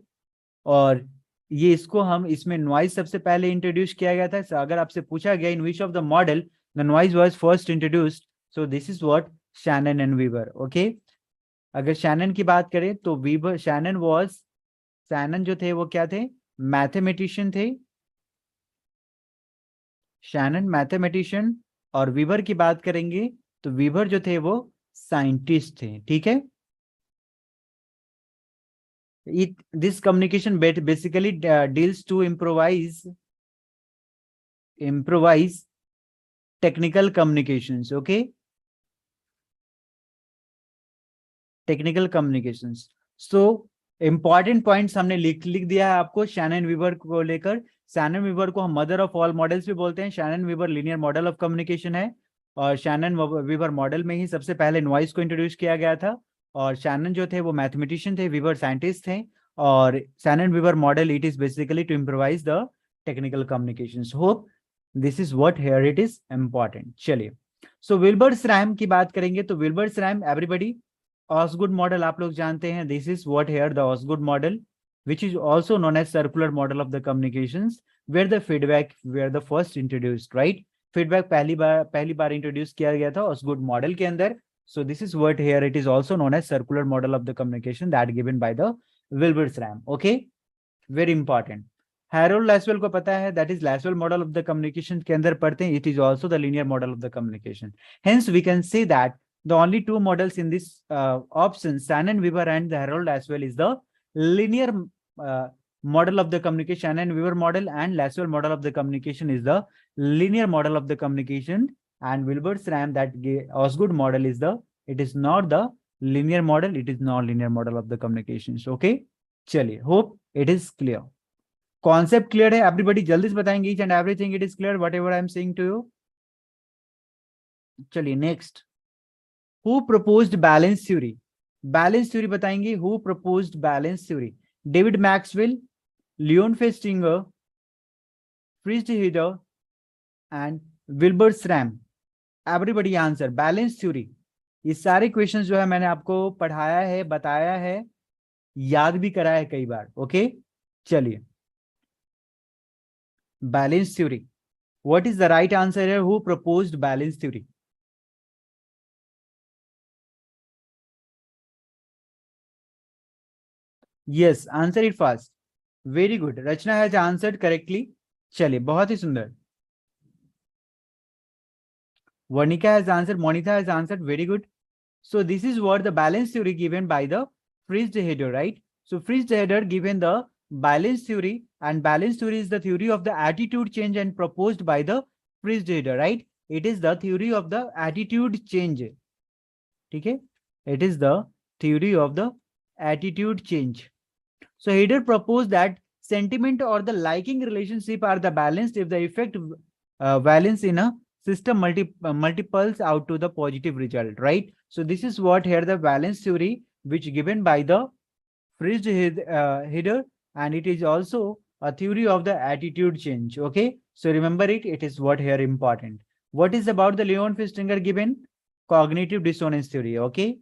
और ये इसको हम, इसमें नॉइज सबसे पहले इंट्रोड्यूस किया गया था. अगर आपसे पूछा गया in which of the model the noise was first introduced, so this is what Shannon and Weaver. Okay, अगर शैनन की बात करें तो वीवर, शैनन जो थे वो क्या थे? मैथमेटिशियन थे. Shannon mathematician. और वीवर की बात करेंगे तो वीवर जो थे वो साइंटिस्ट थे. ठीक है, this communication basically deals to improvise technical communications. Okay, technical communications. So important points हमने लिख दिया है आपको शैनन वीवर को लेकर. शैनन वीवर को हम मदर ऑफ ऑल मॉडल्स भी बोलते हैं. Shannon Weaver linear model of communication है, और शैनन वीवर मॉडल में ही सबसे पहले नॉइज को इंट्रोड्यूस किया गया था. और शैनन जो थे वो मैथमेटिशियन थे, वीवर साइंटिस्ट थे. और Shannon Weaver model, it is basically to improvise the technical communications. Hope this is what here it is important. चलिए, सो विल्बर-श्रैम की बात करेंगे तो विल्बर-श्रैम, एवरीबडी, ऑसगुड मॉडल आप लोग जानते हैं. This is what here the Osgood model, which is also known as circular model of the communications, where the feedback were the first introduced, right? Feedback पहली बार introduce किया गया था ऑसगुड मॉडल के अंदर. So this is what here it is also known as circular model of the communication that given by the Wilber-Schramm. Okay, very important. Harold Laswell को पता है, that is Laswell model of the communication के अंदर पढ़ते हैं. It is also the linear model of the communication. Hence we can say that the only two models in this option, Shannon Weaver and the Harold Laswell, is the linear model of the communication. Shannon Weaver model and Laswell model of the communication is the linear model of the communication, and Wilber-Schramm, that Osgood model, is the, it is not the linear model, it is non-linear model of the communications. Okay, चलिए, hope it is clear. Concept clear है everybody? जल्दी से बताएंगे each and everything it is clear whatever I am saying to you. चलिए next, who proposed balance theory? Balance theory बताएंगे. Who proposed balance theory? David Maxwell, Leon Festinger, Fritz Heider and Wilbur Schramm. Everybody answer. Balance theory, ये सारे questions जो है मैंने आपको पढ़ाया है, बताया है, याद भी कराया है कई बार। ओके, चलिए, balance theory, what is the right answer है? Who proposed balance theory? Yes, answer it fast. Very good, Rachna has answered correctly. चलिए, बहुत ही सुंदर। Varnika has answered, Monika has answered, very good. So this is what the balance theory given by the Fritzsche-Header, right? So Fritzsche-Header given the balance theory, and balance theory is the theory of the attitude change and proposed by the Fritzsche-Header, right? It is the theory of the attitude change. Okay? It is the theory of the attitude change. So Header proposed that sentiment or the liking relationship are the balanced if the effect valence in a system multiples out to the positive result, right? So this is what here the valence theory which given by the Fritzsche-Header, and it is also a theory of the attitude change. Okay, so remember it, it is what here important. What is about the Leon Festinger given? Cognitive dissonance theory. Okay,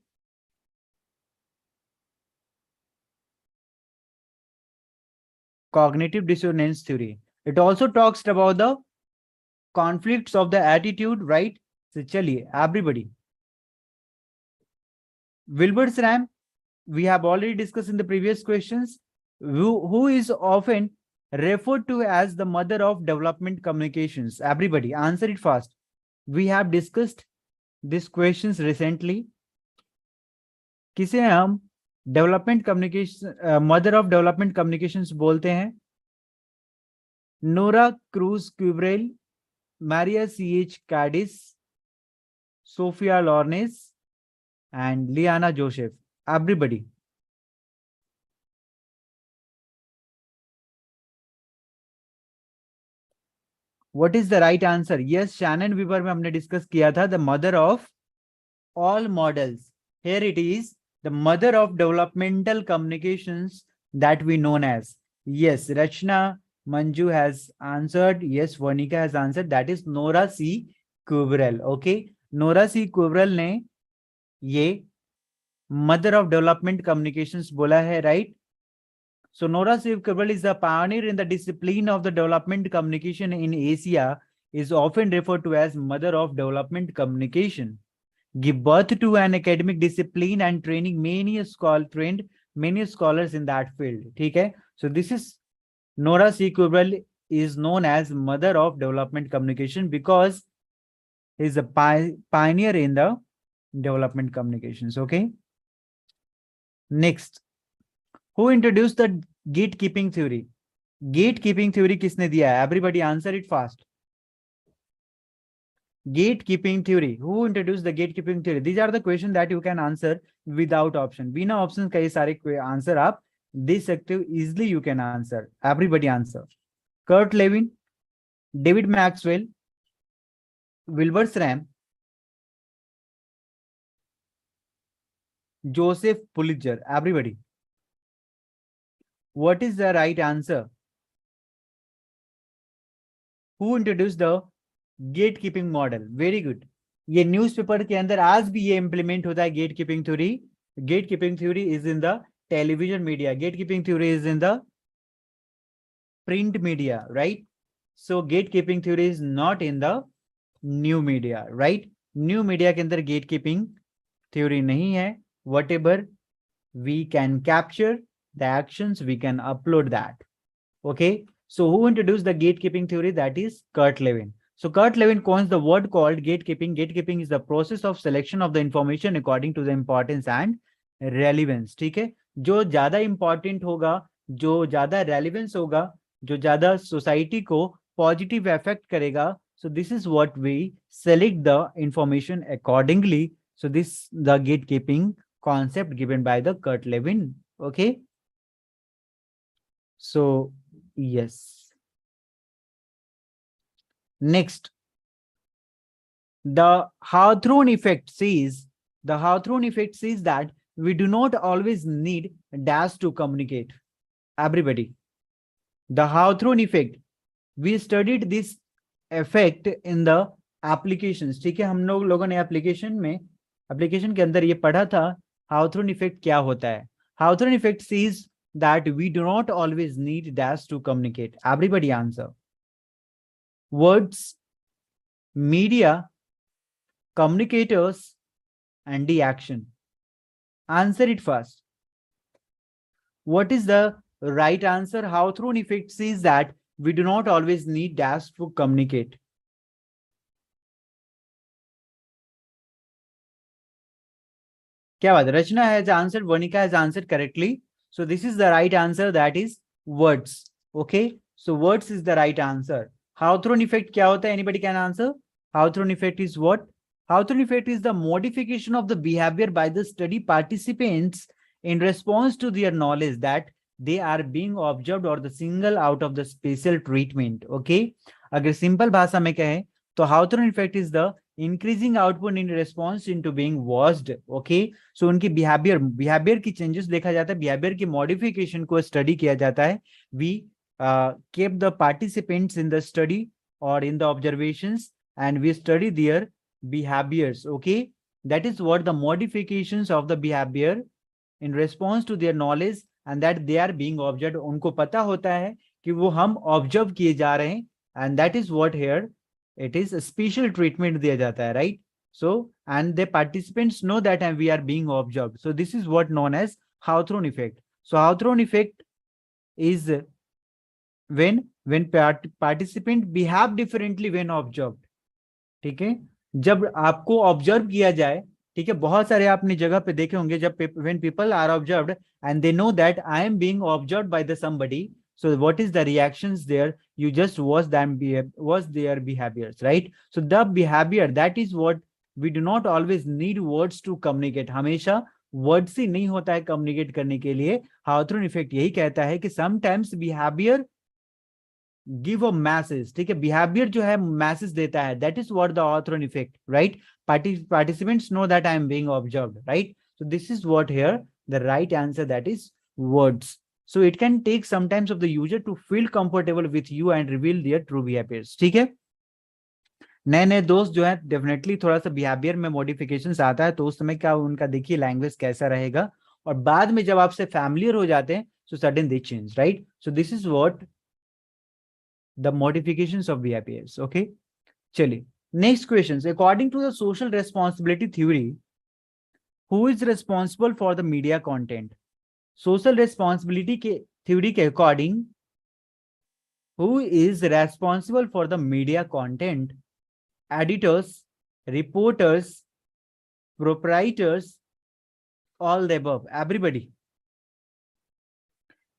cognitive dissonance theory. It also talks about the conflicts of the attitude, right? So chaliye, everybody. Wilber's-RAM, we have already discussed in the previous questions, who is often referred to as the mother of development communications. Everybody, answer it fast. We have discussed these questions recently. किसे हम development communication, mother of development communications बोलते हैं? Nora Cruz Quebral, Maria C.H. Cadiz, Sophia Lornes, and Liana Joseph. Everybody. What is the right answer? Yes, Shannon Weaver में हमने discuss किया था, the mother of all models. Here it is, the mother of developmental communications that we known as. Yes, Rachna Manju has answered. Yes, Vanika has answered. That is Nora C. Kubrel. Okay, Nora C. Kubrel ने ये mother of development communications बोला है, right? So Nora C. Kubrel is the pioneer in the discipline of the development communication in Asia, is often referred to as mother of development communication. Give birth to an academic discipline and training many scholars in that field. ठीक है? So this is Nora C. Kubrel is known as mother of development communication because he is a pioneer in the development communications. Okay. Next, who introduced the gatekeeping theory? Gatekeeping theory किसने दिया है? Everybody answer it fast. Gatekeeping theory. Who introduced the gatekeeping theory? These are the questions that you can answer without option. बिना options का ये सारे answer आप दे सकते हो. Easily you can answer. Everybody answer. Kurt Lewin, David Maxwell, Wilber's-RAM, Joseph Pulitzer. Everybody. What is the right answer? Who introduced the gatekeeping model? Very good. ये newspaper के अंदर आज भी ये इम्प्लीमेंट होता है gatekeeping theory. Gatekeeping theory is in the television media. Gatekeeping theory is in the print media, right? So gatekeeping theory is not in the new media, right? New media के अंदर gatekeeping theory नहीं है. Whatever we can capture the actions, we can upload that. Okay. So who introduced the gatekeeping theory? That is Kurt Lewin. So Kurt Lewin coins the word called gatekeeping. Gatekeeping is the process of selection of the information according to the importance and relevance. ठीक है? जो ज्यादा important होगा, जो ज्यादा relevance होगा, जो ज्यादा society को positive effect करेगा. So this is what we select the information accordingly. So this the gatekeeping concept given by the Kurt Lewin. Okay. So yes. Next, the Hawthorne effect says that we do not always need dash to communicate. Everybody, the Hawthorne effect, we studied this effect in the applications. ठीक है, हम लोगों ने application में application के अंदर ये पढ़ा था हाउथोर्न इफेक्ट क्या होता है. हाउथोर्न effect sees that we do not always need dash to communicate. Everybody answer. Words, media, communicators, and the action. Answer it first. What is the right answer? Hawthorne effect says that we do not always need dash to communicate. क्या बात है? Rachna has answered, Vanika has answered correctly. So this is the right answer, that is words. Okay, so words is the right answer. Hawthorne effect क्या होता है? Anybody can answer? Hawthorne effect is what? Hawthorne effect is the modification of the behavior by the study participants in response to their knowledge that they are being observed or the single out of the special treatment. Okay, अगर simple भाषा में कहें तो Hawthorne effect is the increasing output in response into being watched. Okay, so उनकी behavior की changes देखा जाता है, behavior की modification को study किया जाता है. We kept the participants in the study or in the observations and we study their behaviors. Okay, that is what the modifications of the behavior in response to their knowledge and that they are being observed. उनको पता होता है कि वो हम observe किए जा रहे हैं, and that is what here it is a special treatment दिया जाता है, right? So and the participants know that and we are being observed. So this is what known as Hawthorne effect. So Hawthorne effect is when participant behave differently when observed. ठीक है, जब आपको observe किया जाए, ठीक है, बहुत सारे आपने जगह पे देखे होंगे जब when people are observed and they know that I am being observed by the somebody, so what is the reactions there? You just watch their behaviors, right? So the behavior, that is what we do not always need words to communicate. हमेशा word से नहीं होता है communicate करने के लिए. हाउथोर्न effect यही कहता है कि sometimes behaviour give a message. ठीक है, बिहेवियर जो है मैसेज देता है. That is what the Hawthorne effect, right? Participants know that I am being observed, right? So this is what here the right answer, that is words. So it can take sometimes of the user to feel comfortable with you and reveal their true behaviors. ठीक है, नए नए दोस्त जो है definitely थोड़ा सा behaviour में मॉडिफिकेशंस आता है, तो उस समय क्या उनका देखिए लैंग्वेज कैसा रहेगा, और बाद में जब आपसे फैमिलियर हो जाते हैं so sudden they change, right? So this is what the modifications of behaviors. Okay, चलिए next questions. According to the social responsibility theory, who is responsible for the media content? Social responsibility के theory के according, who is responsible for the media content? Editors, reporters, proprietors, all the above. Everybody.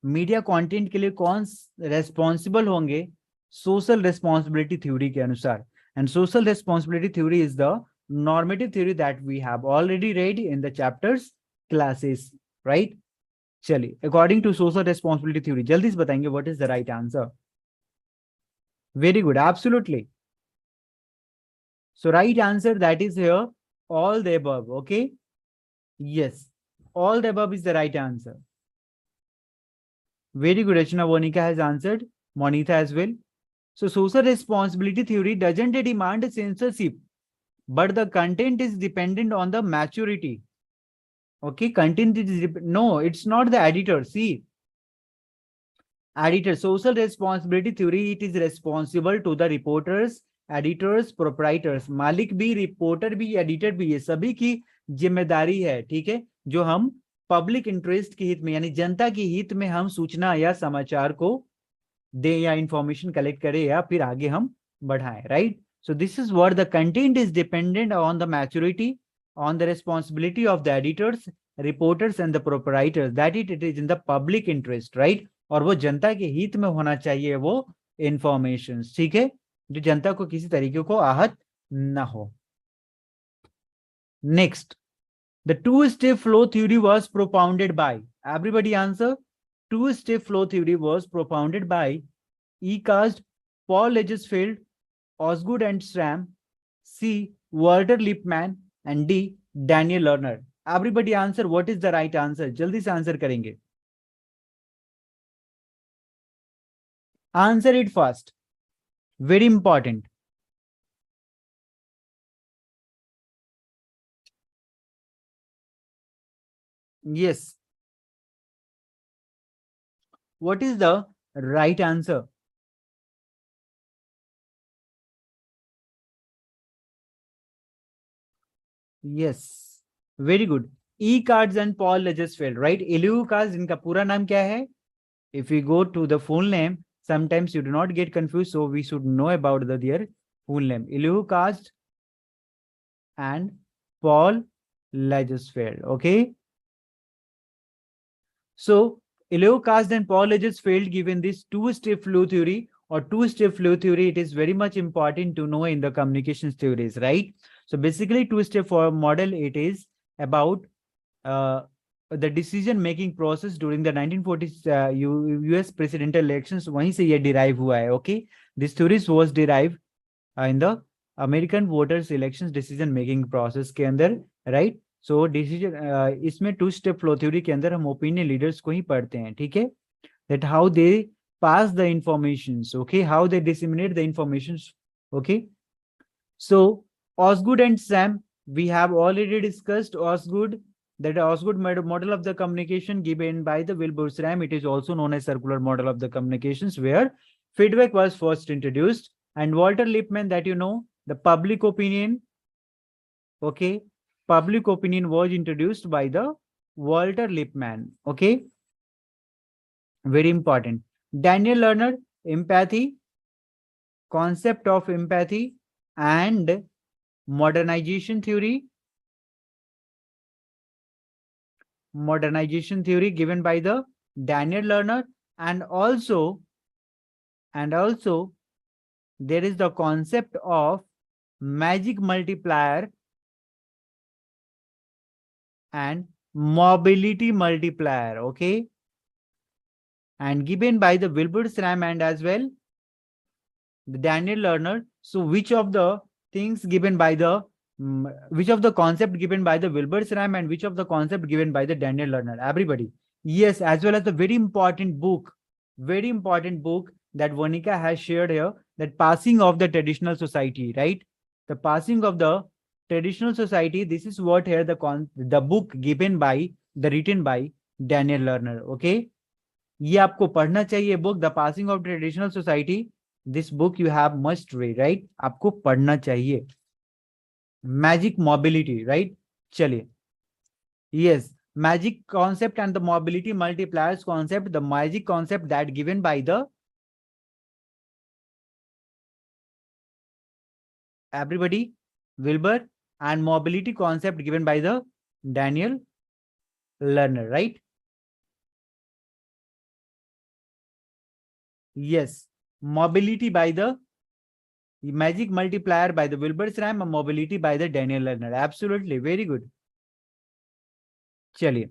Media content के लिए कौन responsible होंगे social responsibility theory के अनुसार? And social responsibility theory is the normative theory that we have already read in the chapters classes, right? चलिए, according to social responsibility theory जल्दी से बताएंगे what is the right answer. Very good, absolutely. So right answer that is here all the above. Okay, yes, all the above is the right answer. Very good, Rachna. Monica has answered, Monita as well. So social responsibility theory doesn't demand censorship, but the content is dependent on the maturity. Okay, content is no, it's not the editor. See, editor, social responsibility theory, it is responsible to the reporters, editors, proprietors. मालिक भी, reporter भी, editor भी, ये सभी की जिम्मेदारी है. ठीक है, जो हम पब्लिक इंटरेस्ट के हित में यानी जनता के हित में हम सूचना या समाचार को दें या इंफॉर्मेशन कलेक्ट करें या फिर आगे हम बढ़ाएं, right? So this is what the content is dependent on the maturity, on the responsibility of the editors, reporters and the proprietors, that it is in the public interest, right? और वो जनता के हित में होना चाहिए वो इंफॉर्मेशन, ठीक है, जो जनता को किसी तरीके को आहत ना हो. Next, the two-step flow theory was propounded by, everybody answer. Two-step flow theory was propounded by E.Ernst Paul Lagerfeld, Osgood and Schramm, C. Walter Lippmann, and D. Daniel Lerner. Everybody answer what is the right answer. जल्दी से answer करेंगे. Answer it fast. Very important. Yes. What is the right answer? Yes. Very good. 𝗍𝗏𝗏𝗏 and 𝗍𝗏𝗏𝗏, right? 𝗍𝗏𝗏𝗏 इनका पूरा नाम क्या है? If we go to the full name, sometimes you do not get confused, so we should know about their full name. 𝗍𝗏𝗏 and 𝗍𝗏𝗏𝗏, okay? So 𝗍𝗏𝗏 and 𝗍𝗏𝗏𝗏 given this two-step flow theory or two-step flow theory, it is very much important to know in the communications theories, right? So basically two-step model, it is about the decision-making process during the 1940s US presidential elections. वहीं से ये derive हुआ है, okay? This theory was derived in the American voters elections decision-making process के अंदर, right? So decision इसमें two-step flow theory के अंदर हम opinion leaders को ही पढ़ते हैं, ठीक है? That how they pass the informations, okay? How they disseminate the informations, okay? So Osgood and Sam, we have already discussed Osgood. That Osgood model of the communication given by the Wilbur-Sram. It is also known as circular model of the communications, where feedback was first introduced. And Walter Lippmann, that you know, the public opinion, okay? Public opinion was introduced by the Walter Lippmann, okay? Very important. Daniel Lerner, empathy, concept of empathy, and modernization theory. Modernization theory given by the Daniel Lerner, and also there is the concept of magic multiplier and mobility multiplier, okay? And given by the Wilbur-Sram and as well the Daniel Lerner. So which of the things given by the which of the concept given by the Wilbur-Sram and which of the concept given by the Daniel Lerner? Everybody. Yes, as well as the very important book that Vanika has shared here, that passing of the traditional society, right? The passing of the traditional society. This is what here the book given by written by Daniel Lerner, okay? ये आपको पढ़ना चाहिए book, The Passing of Traditional Society. This book you have must read, right? आपको पढ़ना चाहिए. Magic mobility, right? चलिए. Yes, magic concept and the mobility multipliers concept. The magic concept that given by the everybody, Wilbur, and mobility concept given by the Daniel Lerner, right? Yes, mobility by the magic multiplier by the Wilbur-Sram and mobility by the Daniel Lerner. Absolutely, very good. चलिए,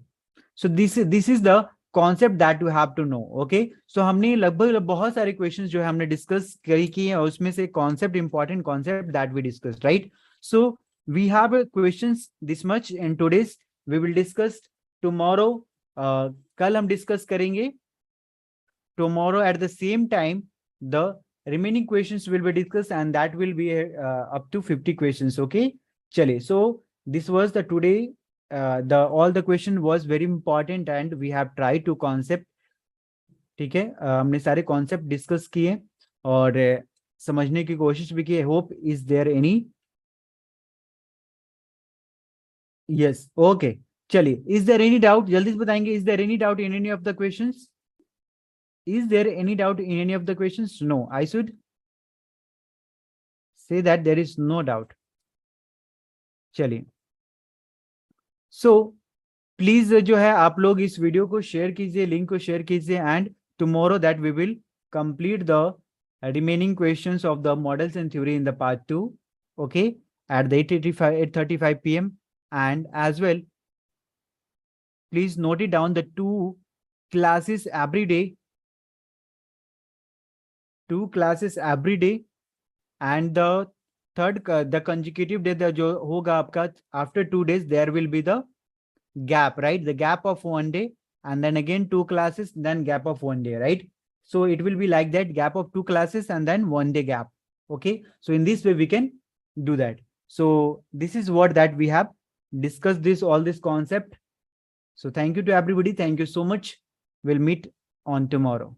so this is the concept that you have to know, okay? So हमने लगभग बहुत सारे questions जो है हमने discuss किए हैं और उसमें से concept, important concept that we discussed, right? So we have questions this much and today's we will discuss tomorrow. कल हम discuss करेंगे. Tomorrow at the same time the remaining questions will be discussed and that will be up to 50 questions, okay? चलिए, so this was the today. All the question was very important and we have tried to concept, ठीक है? हमने सारे concept discuss किए और समझने की कोशिश भी की. Hope is there any? Yes, okay. चलिए, is there any doubt? जल्दी से बताएंगे. Is there any doubt in any of the questions? Is there any doubt in any of the questions? No, I should say that there is no doubt. चलिए, so please जो है आप लोग इस video को शेयर कीजिए, link को share कीजिए, and tomorrow that we will complete the remaining questions of the models and theory in the part 2, okay, at the 8:35 p.m. and as well please note it down, the 2 classes every day, 2 classes every day, and the third the consecutive day जो होगा आपका after 2 days there will be the gap, right? The gap of 1 day and then again 2 classes, then gap of 1 day, right? So it will be like that, gap of 2 classes and then 1 day gap, okay? So in this way we can do that. So this is what that we have discussed, this all this concept. So thank you to everybody. Thank you so much. We'll meet on tomorrow.